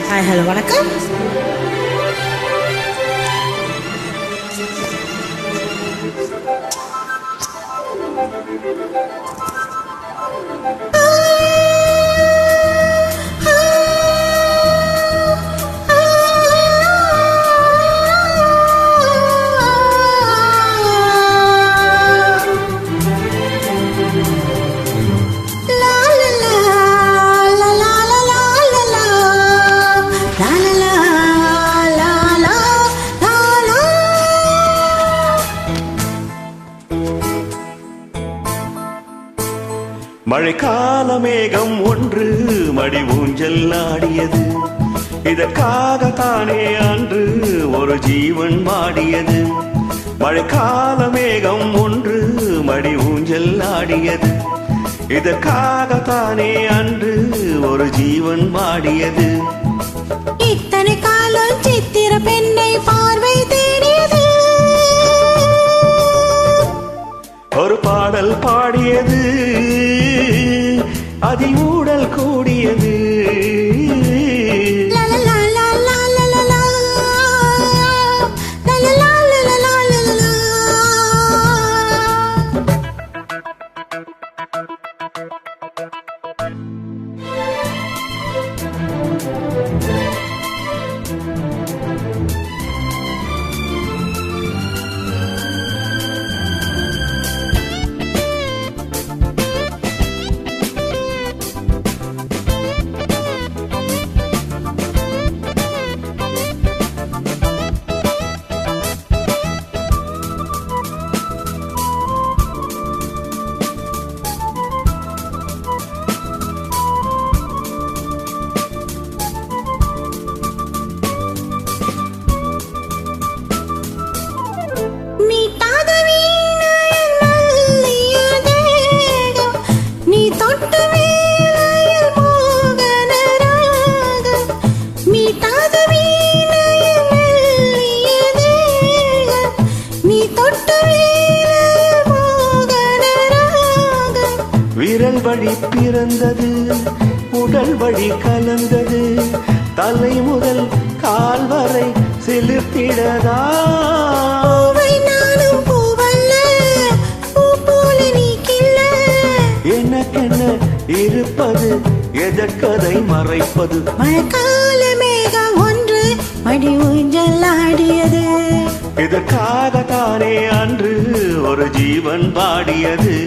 Hi hello வணக்கம். மழைக்கால மேகம் ஒன்று மடி ஊஞ்சல் ஆடியது. இதற்காகத்தானே அன்று ஒரு ஜீவன் வாடியது. மழைக்கால மேகம் ஒன்று மடி ஊஞ்சல் ஆடியது. இதற்காகத்தானே அன்று ஒரு ஜீவன் வாடியது. இத்தனை காலம் சித்திர பெண்ணை பார்வை தேடியது. ஒரு பாடல் பாடியது, அதில் ஊடல் கூடியது. விரல் வழி பிறந்தது, உடல் வழி கலந்தது. தலை முதல் கால் வரை செலுத்திடதா எனக்கென்ன இருப்பது, எதற்கதை மறைப்பது. மழைக்கால மேகம் ஒன்று மடி ஊஞ்சல் ஆடியது. இதற்காகத்தானே அன்று ஒரு ஜீவன் பாடியது.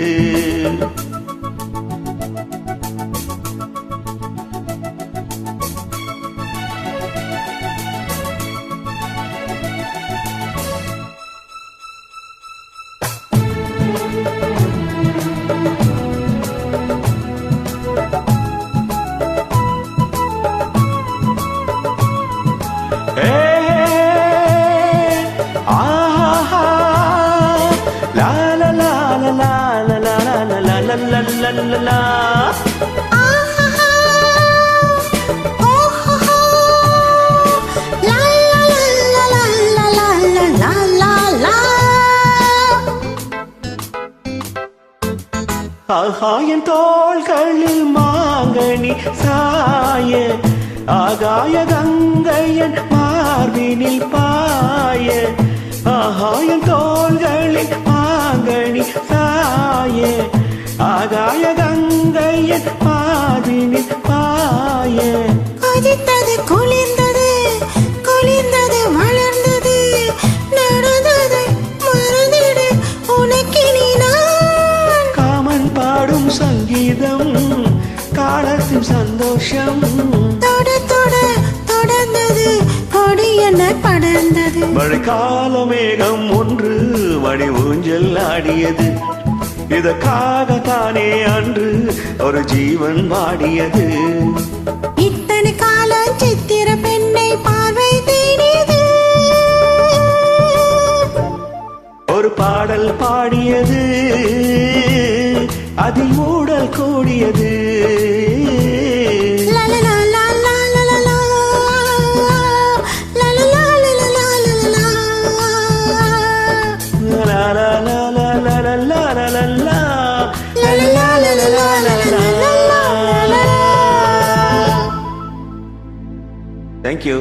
ஆகாயன் தோள்களில் மாங்கனி சாய, ஆகாய கங்கையன் மார்பினில் பாய. ஆகாயன் தோள்களில் மாங்கனி சாய, ஆகாய கங்கையன் மார்பினில் பாய. கொதித்தது குளிர்ந்தது, குளிர்ந்தது வளர்ந்தது, நடந்தது மறந்திடு உனக்கினி நான். காமன் பாடும் சங்கீதம், காலத்தின் சந்தோஷம். தொட தொட தொடர்ந்தது, கொடி என்ன படர்ந்தது. மழைக்கால மேகம் ஒன்று மடி ஊஞ்சல் ஆடியது. இதற்காகத்தானே அன்று ஒரு ஜீவன் வாடியது. இத்தனை காலம் சித்திர பெண்ணை பார்வை தேடியது. ஒரு பாடல் பாடியது, அதில் ஊடல் கூடியது. தேங்க்யூ